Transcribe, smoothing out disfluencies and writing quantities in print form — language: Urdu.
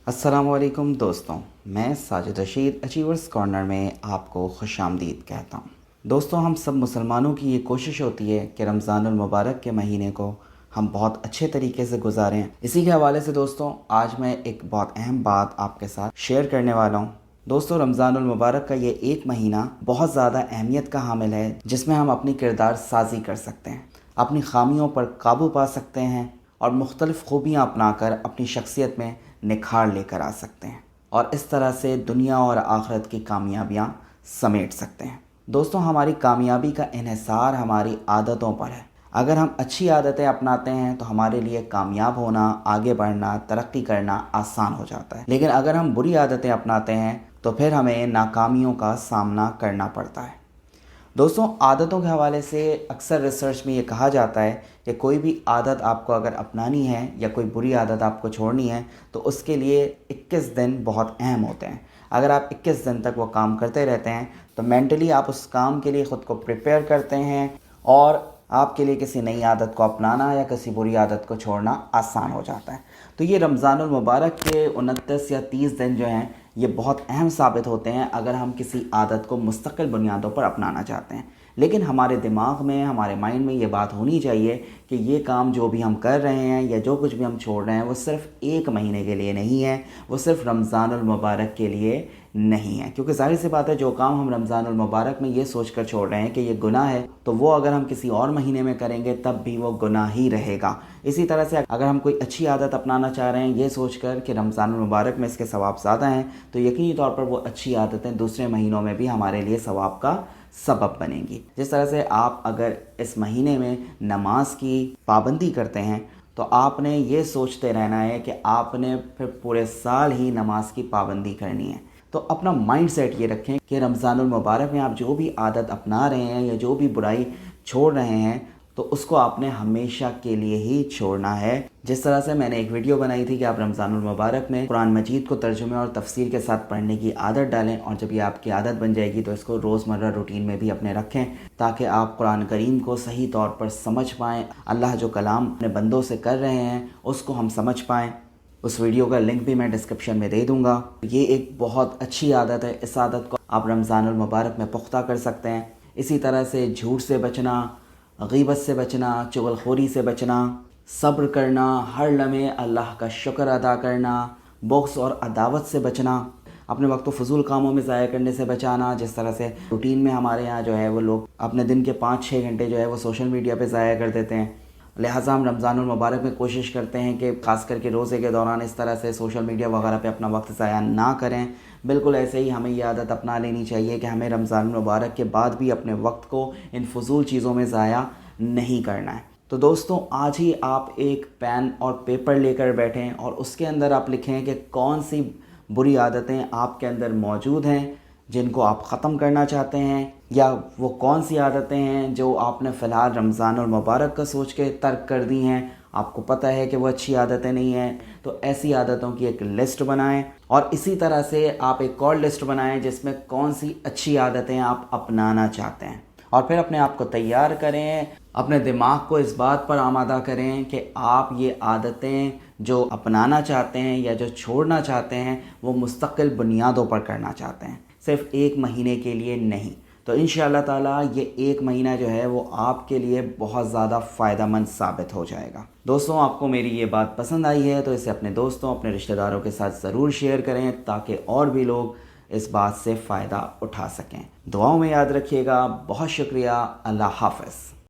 السلام علیکم دوستوں، میں ساجد رشید اچیورس کارنر میں آپ کو خوش آمدید کہتا ہوں۔ دوستوں، ہم سب مسلمانوں کی یہ کوشش ہوتی ہے کہ رمضان المبارک کے مہینے کو ہم بہت اچھے طریقے سے گزاریں۔ اسی کے حوالے سے دوستوں، آج میں ایک بہت اہم بات آپ کے ساتھ شیئر کرنے والا ہوں۔ دوستوں، رمضان المبارک کا یہ ایک مہینہ بہت زیادہ اہمیت کا حامل ہے، جس میں ہم اپنی کردار سازی کر سکتے ہیں، اپنی خامیوں پر قابو پا سکتے ہیں اور مختلف خوبیاں اپنا کر اپنی شخصیت میں نکھار لے کر آ سکتے ہیں، اور اس طرح سے دنیا اور آخرت کی کامیابیاں سمیٹ سکتے ہیں۔ دوستوں، ہماری کامیابی کا انحصار ہماری عادتوں پر ہے۔ اگر ہم اچھی عادتیں اپناتے ہیں تو ہمارے لیے کامیاب ہونا، آگے بڑھنا، ترقی کرنا آسان ہو جاتا ہے، لیکن اگر ہم بری عادتیں اپناتے ہیں تو پھر ہمیں ناکامیوں کا سامنا کرنا پڑتا ہے۔ دوستوں، عادتوں کے حوالے سے اکثر ریسرچ میں یہ کہا جاتا ہے کہ کوئی بھی عادت آپ کو اگر اپنانی ہے یا کوئی بری عادت آپ کو چھوڑنی ہے تو اس کے لیے 21 دن بہت اہم ہوتے ہیں۔ اگر آپ 21 دن تک وہ کام کرتے رہتے ہیں تو مینٹلی آپ اس کام کے لیے خود کو پریپیئر کرتے ہیں، اور آپ کے لیے کسی نئی عادت کو اپنانا یا کسی بری عادت کو چھوڑنا آسان ہو جاتا ہے۔ تو یہ رمضان المبارک کے 29 یا 30 دن جو ہیں یہ بہت اہم ثابت ہوتے ہیں اگر ہم کسی عادت کو مستقل بنیادوں پر اپنانا چاہتے ہیں۔ لیکن ہمارے دماغ میں، ہمارے مائنڈ میں یہ بات ہونی چاہیے کہ یہ کام جو بھی ہم کر رہے ہیں یا جو کچھ بھی ہم چھوڑ رہے ہیں وہ صرف ایک مہینے کے لیے نہیں ہے، وہ صرف رمضان المبارک کے لیے نہیں ہے، کیونکہ ظاہر سی بات ہے جو کام ہم رمضان المبارک میں یہ سوچ کر چھوڑ رہے ہیں کہ یہ گناہ ہے، تو وہ اگر ہم کسی اور مہینے میں کریں گے تب بھی وہ گناہ ہی رہے گا۔ اسی طرح سے اگر ہم کوئی اچھی عادت اپنانا چاہ رہے ہیں یہ سوچ کر کہ رمضان المبارک میں اس کے ثواب زیادہ ہیں، تو یقینی طور پر وہ اچھی عادتیں دوسرے مہینوں میں بھی ہمارے لیے ثواب کا سبب بنیں گی۔ جس طرح سے آپ اگر اس مہینے میں نماز کی پابندی کرتے ہیں تو آپ نے یہ سوچتے رہنا ہے کہ آپ نے پھر پورے سال ہی نماز کی پابندی کرنی ہے۔ تو اپنا مائنڈ سیٹ یہ رکھیں کہ رمضان المبارک میں آپ جو بھی عادت اپنا رہے ہیں یا جو بھی برائی چھوڑ رہے ہیں تو اس کو آپ نے ہمیشہ کے لیے ہی چھوڑنا ہے۔ جس طرح سے میں نے ایک ویڈیو بنائی تھی کہ آپ رمضان المبارک میں قرآن مجید کو ترجمے اور تفسیر کے ساتھ پڑھنے کی عادت ڈالیں، اور جب یہ آپ کی عادت بن جائے گی تو اس کو روزمرہ روٹین میں بھی اپنے رکھیں تاکہ آپ قرآن کریم کو صحیح طور پر سمجھ پائیں، اللہ جو کلام اپنے بندوں سے کر رہے ہیں اس کو ہم سمجھ پائیں۔ اس ویڈیو کا لنک بھی میں ڈسکرپشن میں دے دوں گا۔ یہ ایک بہت اچھی عادت ہے، اس عادت کو آپ رمضان المبارک میں پختہ کر سکتے ہیں۔ اسی طرح سے جھوٹ سے بچنا، غیبت سے بچنا، چغل خوری سے بچنا، صبر کرنا، ہر لمحے اللہ کا شکر ادا کرنا، بغض اور عداوت سے بچنا، اپنے وقت کو فضول کاموں میں ضائع کرنے سے بچانا۔ جس طرح سے روٹین میں ہمارے ہاں جو ہے وہ لوگ اپنے دن کے 5-6 گھنٹے جو ہے وہ سوشل میڈیا پہ ضائع کر دیتے ہیں، لہٰذا ہم رمضان المبارک میں کوشش کرتے ہیں کہ خاص کر کے روزے کے دوران اس طرح سے سوشل میڈیا وغیرہ پہ اپنا وقت ضائع نہ کریں۔ بالکل ایسے ہی ہمیں یہ عادت اپنا لینی چاہیے کہ ہمیں رمضان المبارک کے بعد بھی اپنے وقت کو ان فضول چیزوں میں ضائع نہیں کرنا ہے۔ تو دوستوں، آج ہی آپ ایک پین اور پیپر لے کر بیٹھیں اور اس کے اندر آپ لکھیں کہ کون سی بری عادتیں آپ کے اندر موجود ہیں جن کو آپ ختم کرنا چاہتے ہیں، یا وہ کون سی عادتیں ہیں جو آپ نے فی الحال رمضان المبارک کا سوچ کے ترک کر دی ہیں، آپ کو پتہ ہے کہ وہ اچھی عادتیں نہیں ہیں، تو ایسی عادتوں کی ایک لسٹ بنائیں، اور اسی طرح سے آپ ایک اور لسٹ بنائیں جس میں کون سی اچھی عادتیں آپ اپنانا چاہتے ہیں، اور پھر اپنے آپ کو تیار کریں، اپنے دماغ کو اس بات پر آمادہ کریں کہ آپ یہ عادتیں جو اپنانا چاہتے ہیں یا جو چھوڑنا چاہتے ہیں وہ مستقل بنیادوں پر کرنا چاہتے ہیں، صرف ایک مہینے کے لیے نہیں۔ تو انشاءاللہ تعالیٰ یہ ایک مہینہ جو ہے وہ آپ کے لیے بہت زیادہ فائدہ مند ثابت ہو جائے گا۔ دوستوں، آپ کو میری یہ بات پسند آئی ہے تو اسے اپنے دوستوں، اپنے رشتہ داروں کے ساتھ ضرور شیئر کریں تاکہ اور بھی لوگ اس بات سے فائدہ اٹھا سکیں۔ دعاؤں میں یاد رکھیے گا۔ بہت شکریہ۔ اللہ حافظ۔